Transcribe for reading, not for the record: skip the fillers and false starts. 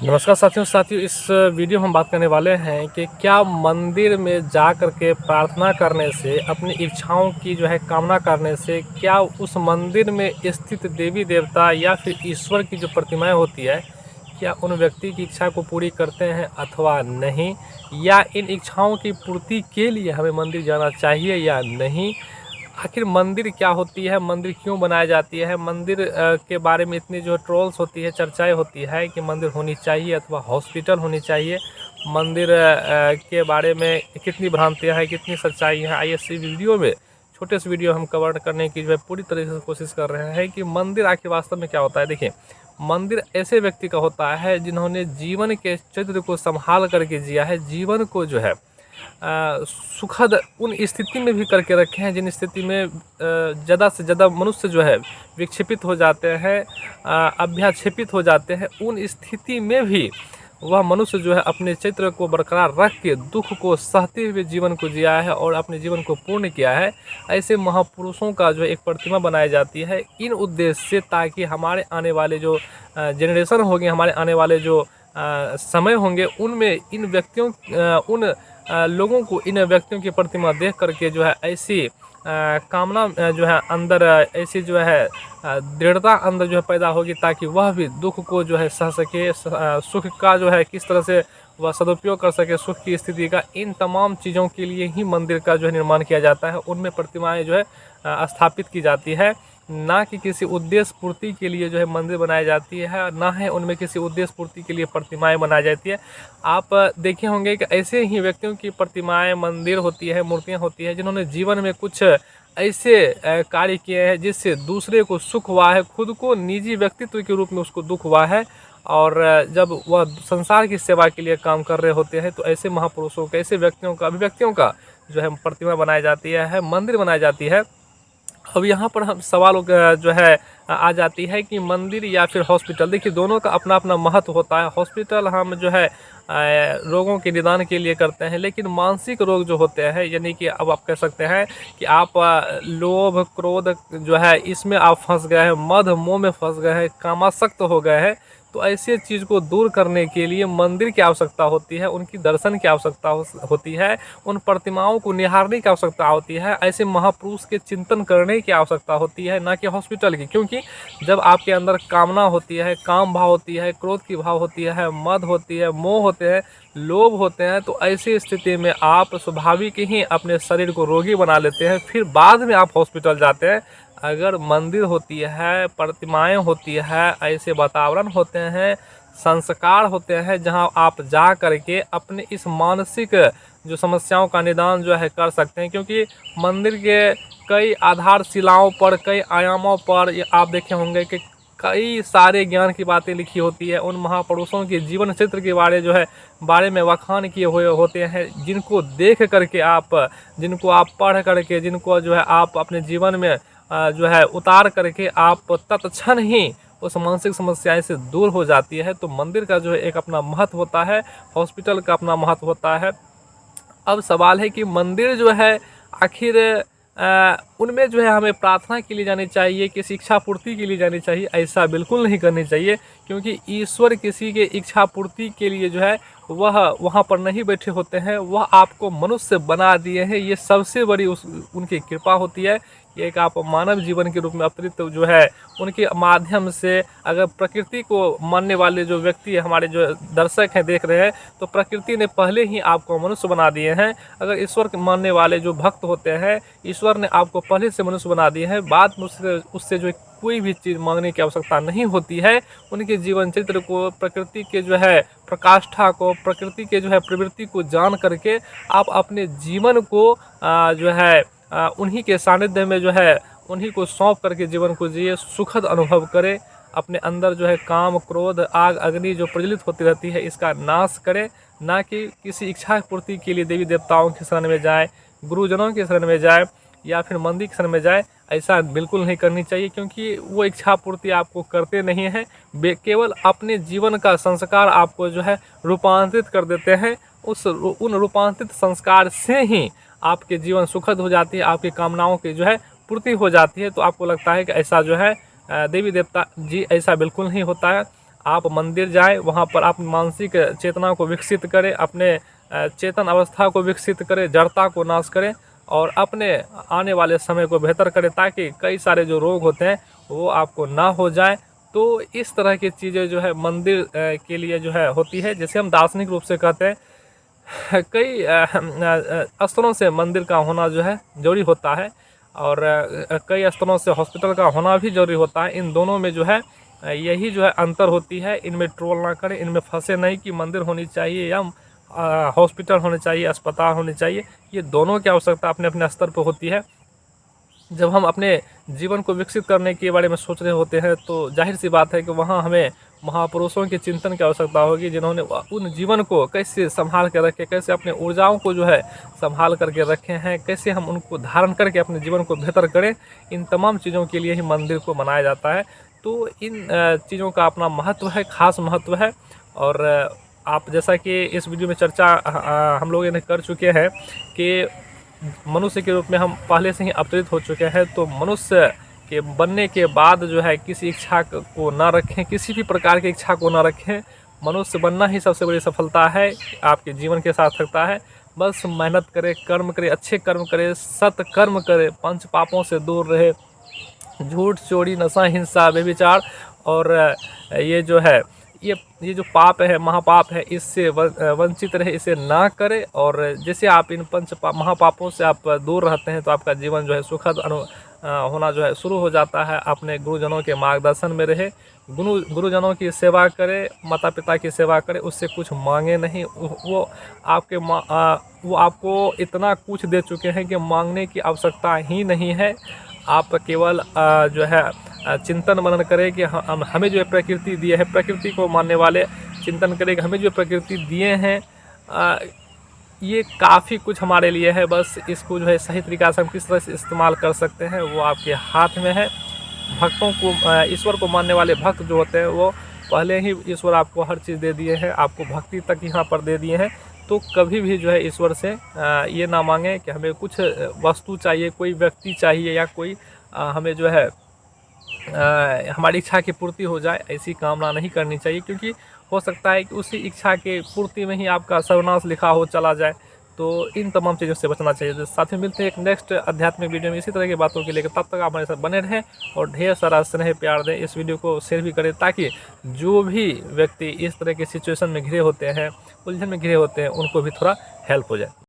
नमस्कार साथियों इस वीडियो में हम बात करने वाले हैं कि क्या मंदिर में जा कर के प्रार्थना करने से, अपनी इच्छाओं की कामना करने से, क्या उस मंदिर में स्थित देवी देवता या फिर ईश्वर की जो प्रतिमाएं होती है, क्या उन व्यक्ति की इच्छा को पूरी करते हैं अथवा नहीं, या इन इच्छाओं की पूर्ति के लिए हमें मंदिर जाना चाहिए या नहीं। आखिर मंदिर क्या होती है, मंदिर क्यों बनाई जाती है, मंदिर के बारे में इतनी जो ट्रोल्स होती है, चर्चाएं होती है कि मंदिर होनी चाहिए अथवा हॉस्पिटल होनी चाहिए। मंदिर के बारे में कितनी भ्रांतियां हैं, कितनी सच्चाई है, आइए इस वीडियो में छोटे से वीडियो हम कवर करने की पूरी तरीके से कोशिश कर रहे हैं कि मंदिर आखिर वास्तव में क्या होता है। देखिए, मंदिर ऐसे व्यक्ति का होता है जिन्होंने जीवन के चरित्र को संभाल करके जिया है, जीवन को सुखद उन स्थिति में भी करके रखे हैं जिन स्थिति में ज़्यादा से ज़्यादा मनुष्य विक्षेपित हो जाते हैं, अभ्याक्षेपित हो जाते हैं। उन स्थिति में भी वह मनुष्य अपने चरित्र को बरकरार रख के दुख को सहते हुए जीवन को जिया है और अपने जीवन को पूर्ण किया है। ऐसे महापुरुषों का एक प्रतिमा बनाई जाती है इन उद्देश्य से, ताकि हमारे आने वाले जो जनरेशन होंगे, हमारे आने वाले जो समय होंगे, उनमें इन व्यक्तियों उन लोगों को इन व्यक्तियों की प्रतिमा देख करके ऐसी कामना अंदर ऐसी दृढ़ता अंदर पैदा होगी, ताकि वह भी दुख को सह सके, सुख का किस तरह से वह सदुपयोग कर सके, सुख की स्थिति का। इन तमाम चीज़ों के लिए ही मंदिर का निर्माण किया जाता है। उनमें प्रतिमाएं स्थापित की जाती है, ना कि किसी उद्देश्य पूर्ति के लिए मंदिर बनाई जाती है, ना है उनमें किसी उद्देश्य पूर्ति के लिए प्रतिमाएं बनाई जाती है। आप देखे होंगे कि ऐसे ही व्यक्तियों की प्रतिमाएं, मंदिर होती है, मूर्तियां होती है, जिन्होंने जीवन में कुछ ऐसे कार्य किए हैं जिससे दूसरे को सुख हुआ है, खुद को निजी व्यक्तित्व के रूप में उसको दुख हुआ है। और जब वह संसार की सेवा के लिए काम कर रहे होते हैं, तो ऐसे महापुरुषों का, ऐसे व्यक्तियों का, अभिव्यक्तियों का प्रतिमा बनाई जाती है, मंदिर बनाई जाती है। अब यहाँ पर हम सवाल आ जाती है कि मंदिर या फिर हॉस्पिटल। देखिए, दोनों का अपना अपना महत्व होता है। हॉस्पिटल हम रोगों के निदान के लिए करते हैं, लेकिन मानसिक रोग जो होते हैं, यानी कि अब आप कह सकते हैं कि आप लोभ, क्रोध इसमें आप फंस गए हैं, मद मोह में फंस गए हैं, कामासक्त हो गए हैं, तो ऐसे चीज़ को दूर करने के लिए मंदिर की आवश्यकता होती है, उनकी दर्शन की आवश्यकता होती है, उन प्रतिमाओं को निहारने की आवश्यकता होती है, ऐसे महापुरुष के चिंतन करने की आवश्यकता होती है, ना कि हॉस्पिटल की। क्योंकि जब आपके अंदर कामना होती है, काम भाव होती है, क्रोध की भाव होती है, मद होती है, मोह होते हैं, लोभ होते हैं, तो ऐसी स्थिति में आप स्वाभाविक ही अपने शरीर को रोगी बना लेते हैं, फिर बाद में आप हॉस्पिटल जाते हैं। अगर मंदिर होती है, प्रतिमाएं होती है, ऐसे वातावरण होते हैं, संस्कार होते हैं, जहां आप जा करके अपने इस मानसिक जो समस्याओं का निदान कर सकते हैं। क्योंकि मंदिर के कई आधारशिलाओं पर, कई आयामों पर ये आप देखे होंगे कि कई सारे ज्ञान की बातें लिखी होती है। उन महापुरुषों के जीवन चित्र के बारे में वखान किए हुए होते हैं, जिनको देख करके आप, जिनको आप पढ़ करके, जिनको आप अपने जीवन में उतार करके आप तत्क्षण ही उस मानसिक समस्याएं से दूर हो जाती है। तो मंदिर का एक अपना महत्व होता है, हॉस्पिटल का अपना महत्व होता है। अब सवाल है कि मंदिर आखिर उनमें हमें प्रार्थना के लिए जानी चाहिए कि शिक्षा पूर्ति के लिए जानी चाहिए? ऐसा बिल्कुल नहीं करनी चाहिए, क्योंकि ईश्वर किसी के इच्छा पूर्ति के लिए वह वहाँ पर नहीं बैठे होते हैं। वह आपको मनुष्य बना दिए हैं, ये सबसे बड़ी उनकी कृपा होती है। एक आप मानव जीवन के रूप में अवतरित उनके माध्यम से, अगर प्रकृति को मानने वाले जो व्यक्ति है, हमारे जो दर्शक हैं, देख रहे हैं, तो प्रकृति ने पहले ही आपको मनुष्य बना दिए हैं। अगर ईश्वर के मानने वाले जो भक्त होते हैं, ईश्वर ने आपको पहले से मनुष्य बना दिए हैं। बाद में उससे कोई भी चीज़ मांगने की आवश्यकता नहीं होती है। उनके जीवन चित्र को, प्रकृति के प्रकाष्ठा को, प्रकृति के प्रवृत्ति को जान करके आप अपने जीवन को उन्हीं के सानिध्य में उन्हीं को सौंप करके जीवन को जिए, सुखद अनुभव करें। अपने अंदर काम, क्रोध, आग, अग्नि जो प्रज्वलित होती रहती है, इसका नाश करें, ना कि किसी इच्छा पूर्ति के लिए देवी देवताओं की शरण में जाए, गुरुजनों की शरण में जाए, या फिर मंदिर की शरण में जाए। ऐसा बिल्कुल नहीं करनी चाहिए, क्योंकि वो इच्छा पूर्ति आपको करते नहीं हैं, केवल अपने जीवन का संस्कार आपको रूपांतरित कर देते हैं। उन रूपांतरित संस्कार से ही आपके जीवन सुखद हो जाती है, आपकी कामनाओं की पूर्ति हो जाती है। तो आपको लगता है कि ऐसा देवी देवता जी, ऐसा बिल्कुल नहीं होता है। आप मंदिर जाएं, वहाँ पर आप मानसिक चेतना को विकसित करें, अपने चेतन अवस्था को विकसित करें, जड़ता को नाश करें और अपने आने वाले समय को बेहतर करें, ताकि कई सारे जो रोग होते हैं वो आपको ना हो जाए। तो इस तरह की चीज़ें जो है मंदिर के लिए जो है होती है, जैसे हम दार्शनिक रूप से कहते हैं कई स्तरों से मंदिर का होना जो है जरूरी होता है, और कई स्तरों से हॉस्पिटल का होना भी जरूरी होता है। इन दोनों में जो है यही जो है अंतर होती है। इनमें ट्रोल ना करें, इनमें फंसे नहीं कि मंदिर होनी चाहिए या हॉस्पिटल होने चाहिए, अस्पताल होने चाहिए। ये दोनों की आवश्यकता अपने अपने स्तर पर होती है। जब हम अपने जीवन को विकसित करने के बारे में सोच रहे होते हैं तो जाहिर सी बात है कि वहाँ हमें महापुरुषों के चिंतन की आवश्यकता होगी, जिन्होंने उन जीवन को कैसे संभाल कर रखे, कैसे अपने ऊर्जाओं को जो है संभाल करके रखे हैं, कैसे हम उनको धारण करके अपने जीवन को बेहतर करें। इन तमाम चीज़ों के लिए ही मंदिर को मनाया जाता है। तो इन चीज़ों का अपना महत्व है, ख़ास महत्व है। और आप जैसा कि इस वीडियो में चर्चा हम लोग इन्हें कर चुके हैं कि मनुष्य के रूप में हम पहले से ही अवतरित हो चुके हैं, तो मनुष्य के बनने के बाद जो है किसी इच्छा को ना रखें, किसी भी प्रकार की इच्छा को ना रखें। मनुष्य बनना ही सबसे बड़ी सफलता है, आपके जीवन के साथ सकता है। बस मेहनत करे, कर्म करे, अच्छे कर्म करे, सत कर्म करे, पंच पापों से दूर रहे, झूठ, चोरी, नशा, हिंसा, व्यभिचार और ये जो है ये जो पाप है, महापाप है, इससे वंचित रहे, इसे ना करे। और जैसे आप इन महापापों से आप दूर रहते हैं तो आपका जीवन जो है सुखद होना जो है शुरू हो जाता है। अपने गुरुजनों के मार्गदर्शन में रहे, गुरुजनों की सेवा करें, माता पिता की सेवा करें, उससे कुछ मांगे नहीं। वो आपको इतना कुछ दे चुके हैं कि मांगने की आवश्यकता ही नहीं है। आप केवल जो है चिंतन मनन करें कि हमें जो प्रकृति दी है, प्रकृति को मानने वाले चिंतन करें कि हमें जो प्रकृति दिए हैं ये काफ़ी कुछ हमारे लिए है। बस इसको जो है सही तरीक़ा से हम किस तरह से इस्तेमाल कर सकते हैं वो आपके हाथ में है। भक्तों को, ईश्वर को मानने वाले भक्त जो होते हैं वो पहले ही ईश्वर आपको हर चीज़ दे दिए हैं, आपको भक्ति तक यहाँ पर दे दिए हैं। तो कभी भी जो है ईश्वर से ये ना मांगें कि हमें कुछ वस्तु चाहिए, कोई व्यक्ति चाहिए या कोई हमें जो है हमारी इच्छा की पूर्ति हो जाए, ऐसी कामना नहीं करनी चाहिए, क्योंकि हो सकता है कि उसी इच्छा के पूर्ति में ही आपका सर्वनाश लिखा हो चला जाए। तो इन तमाम चीज़ों से बचना चाहिए। तो साथ में मिलते हैं एक नेक्स्ट आध्यात्मिक वीडियो में इसी तरह की बातों के लेकर। तब तक आप हमारे साथ बने रहें और ढेर सारा स्नेह प्यार दें। इस वीडियो को शेयर भी करें ताकि जो भी व्यक्ति इस तरह के सिचुएशन में घिरे होते हैं, उलझन में घिरे होते हैं, उनको भी थोड़ा हेल्प हो जाए।